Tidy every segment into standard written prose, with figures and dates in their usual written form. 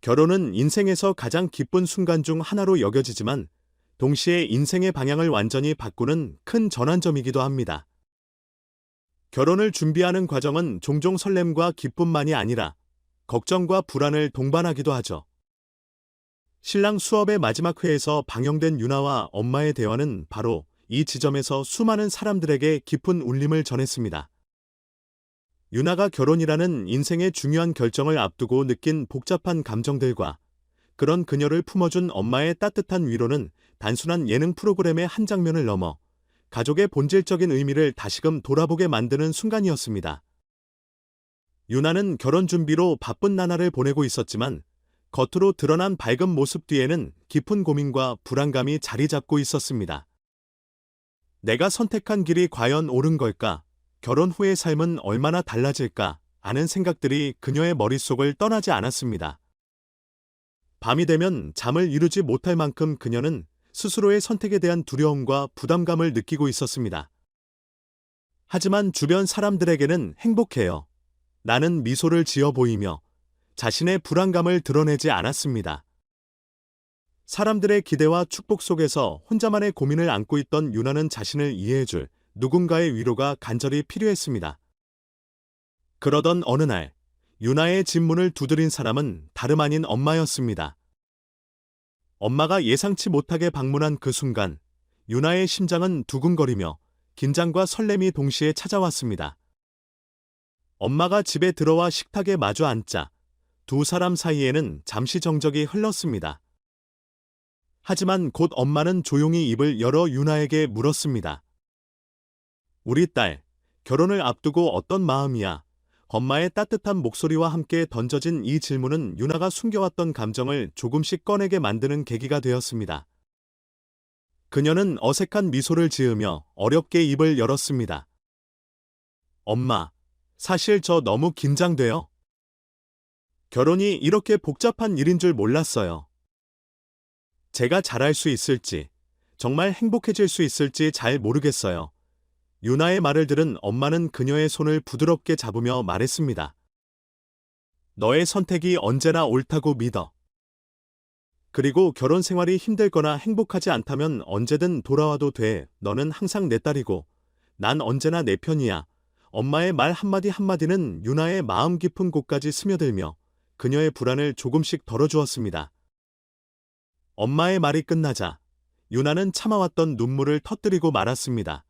결혼은 인생에서 가장 기쁜 순간 중 하나로 여겨지지만 동시에 인생의 방향을 완전히 바꾸는 큰 전환점이기도 합니다. 결혼을 준비하는 과정은 종종 설렘과 기쁨만이 아니라 걱정과 불안을 동반하기도 하죠. 신랑 수업의 마지막 회에서 방영된 유나와 엄마의 대화는 바로 이 지점에서 수많은 사람들에게 깊은 울림을 전했습니다. 유나가 결혼이라는 인생의 중요한 결정을 앞두고 느낀 복잡한 감정들과 그런 그녀를 품어준 엄마의 따뜻한 위로는 단순한 예능 프로그램의 한 장면을 넘어 가족의 본질적인 의미를 다시금 돌아보게 만드는 순간이었습니다. 유나는 결혼 준비로 바쁜 나날을 보내고 있었지만 겉으로 드러난 밝은 모습 뒤에는 깊은 고민과 불안감이 자리 잡고 있었습니다. 내가 선택한 길이 과연 옳은 걸까? 결혼 후의 삶은 얼마나 달라질까? 하는 생각들이 그녀의 머릿속을 떠나지 않았습니다. 밤이 되면 잠을 이루지 못할 만큼 그녀는 스스로의 선택에 대한 두려움과 부담감을 느끼고 있었습니다. 하지만 주변 사람들에게는 행복해요. 나는 미소를 지어 보이며 자신의 불안감을 드러내지 않았습니다. 사람들의 기대와 축복 속에서 혼자만의 고민을 안고 있던 유나는 자신을 이해해줄 누군가의 위로가 간절히 필요했습니다. 그러던 어느 날, 유나의 집문을 두드린 사람은 다름 아닌 엄마였습니다. 엄마가 예상치 못하게 방문한 그 순간, 유나의 심장은 두근거리며 긴장과 설렘이 동시에 찾아왔습니다. 엄마가 집에 들어와 식탁에 마주 앉자 두 사람 사이에는 잠시 정적이 흘렀습니다. 하지만 곧 엄마는 조용히 입을 열어 유나에게 물었습니다. 우리 딸, 결혼을 앞두고 어떤 마음이야? 엄마의 따뜻한 목소리와 함께 던져진 이 질문은 유나가 숨겨왔던 감정을 조금씩 꺼내게 만드는 계기가 되었습니다. 그녀는 어색한 미소를 지으며 어렵게 입을 열었습니다. 엄마, 사실 저 너무 긴장돼요. 결혼이 이렇게 복잡한 일인 줄 몰랐어요. 제가 잘할 수 있을지, 정말 행복해질 수 있을지 잘 모르겠어요. 유나의 말을 들은 엄마는 그녀의 손을 부드럽게 잡으며 말했습니다. 너의 선택이 언제나 옳다고 믿어. 그리고 결혼 생활이 힘들거나 행복하지 않다면 언제든 돌아와도 돼. 너는 항상 내 딸이고 난 언제나 내 편이야. 엄마의 말 한마디 한마디는 유나의 마음 깊은 곳까지 스며들며 그녀의 불안을 조금씩 덜어주었습니다. 엄마의 말이 끝나자 유나는 참아왔던 눈물을 터뜨리고 말았습니다.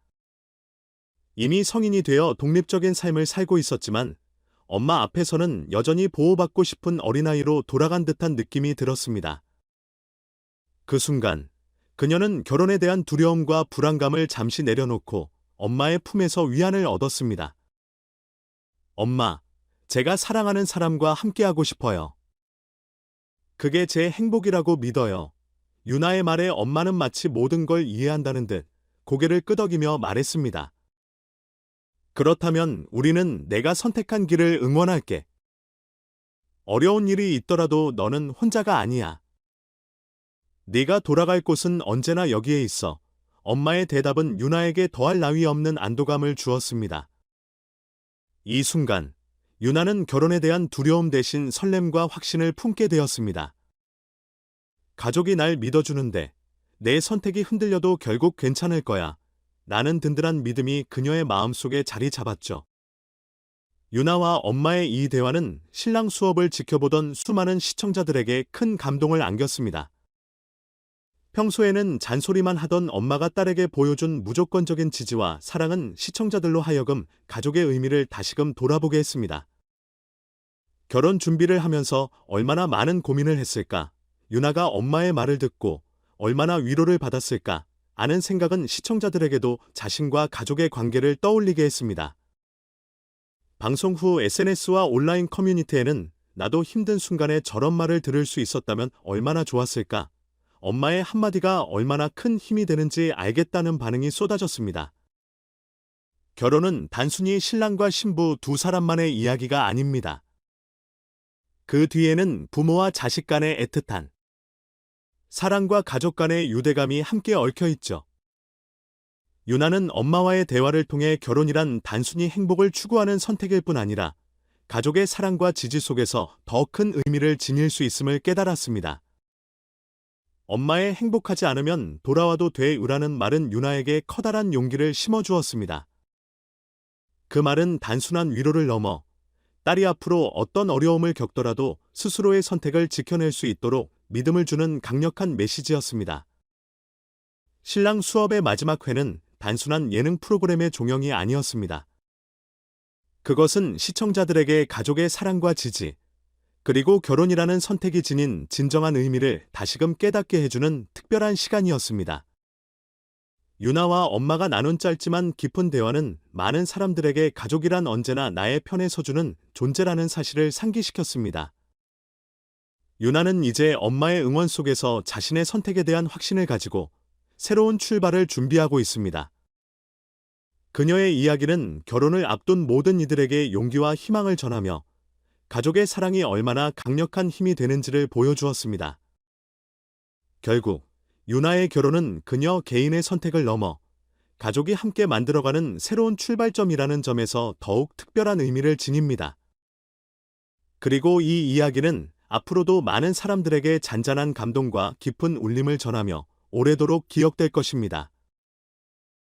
이미 성인이 되어 독립적인 삶을 살고 있었지만 엄마 앞에서는 여전히 보호받고 싶은 어린아이로 돌아간 듯한 느낌이 들었습니다. 그 순간 그녀는 결혼에 대한 두려움과 불안감을 잠시 내려놓고 엄마의 품에서 위안을 얻었습니다. 엄마, 제가 사랑하는 사람과 함께하고 싶어요. 그게 제 행복이라고 믿어요. 유나의 말에 엄마는 마치 모든 걸 이해한다는 듯 고개를 끄덕이며 말했습니다. 그렇다면 우리는 내가 선택한 길을 응원할게. 어려운 일이 있더라도 너는 혼자가 아니야. 네가 돌아갈 곳은 언제나 여기에 있어. 엄마의 대답은 유나에게 더할 나위 없는 안도감을 주었습니다. 이 순간, 유나는 결혼에 대한 두려움 대신 설렘과 확신을 품게 되었습니다. 가족이 날 믿어주는데 내 선택이 흔들려도 결국 괜찮을 거야. 라는 든든한 믿음이 그녀의 마음속에 자리 잡았죠. 유나와 엄마의 이 대화는 신랑 수업을 지켜보던 수많은 시청자들에게 큰 감동을 안겼습니다. 평소에는 잔소리만 하던 엄마가 딸에게 보여준 무조건적인 지지와 사랑은 시청자들로 하여금 가족의 의미를 다시금 돌아보게 했습니다. 결혼 준비를 하면서 얼마나 많은 고민을 했을까? 유나가 엄마의 말을 듣고 얼마나 위로를 받았을까? 아는 생각은 시청자들에게도 자신과 가족의 관계를 떠올리게 했습니다. 방송 후 SNS와 온라인 커뮤니티에는 나도 힘든 순간에 저런 말을 들을 수 있었다면 얼마나 좋았을까? 엄마의 한마디가 얼마나 큰 힘이 되는지 알겠다는 반응이 쏟아졌습니다. 결혼은 단순히 신랑과 신부 두 사람만의 이야기가 아닙니다. 그 뒤에는 부모와 자식 간의 애틋한 사랑과 가족 간의 유대감이 함께 얽혀 있죠. 유나는 엄마와의 대화를 통해 결혼이란 단순히 행복을 추구하는 선택일 뿐 아니라 가족의 사랑과 지지 속에서 더 큰 의미를 지닐 수 있음을 깨달았습니다. 엄마의 행복하지 않으면 돌아와도 돼라는 말은 유나에게 커다란 용기를 심어주었습니다. 그 말은 단순한 위로를 넘어 딸이 앞으로 어떤 어려움을 겪더라도 스스로의 선택을 지켜낼 수 있도록 믿음을 주는 강력한 메시지였습니다. 신랑 수업의 마지막 회는 단순한 예능 프로그램의 종영이 아니었습니다. 그것은 시청자들에게 가족의 사랑과 지지, 그리고 결혼이라는 선택이 지닌 진정한 의미를 다시금 깨닫게 해주는 특별한 시간이었습니다. 유나와 엄마가 나눈 짧지만 깊은 대화는 많은 사람들에게 가족이란 언제나 나의 편에 서주는 존재라는 사실을 상기시켰습니다. 유나는 이제 엄마의 응원 속에서 자신의 선택에 대한 확신을 가지고 새로운 출발을 준비하고 있습니다. 그녀의 이야기는 결혼을 앞둔 모든 이들에게 용기와 희망을 전하며 가족의 사랑이 얼마나 강력한 힘이 되는지를 보여주었습니다. 결국 유나의 결혼은 그녀 개인의 선택을 넘어 가족이 함께 만들어가는 새로운 출발점이라는 점에서 더욱 특별한 의미를 지닙니다. 그리고 이 이야기는 앞으로도 많은 사람들에게 잔잔한 감동과 깊은 울림을 전하며 오래도록 기억될 것입니다.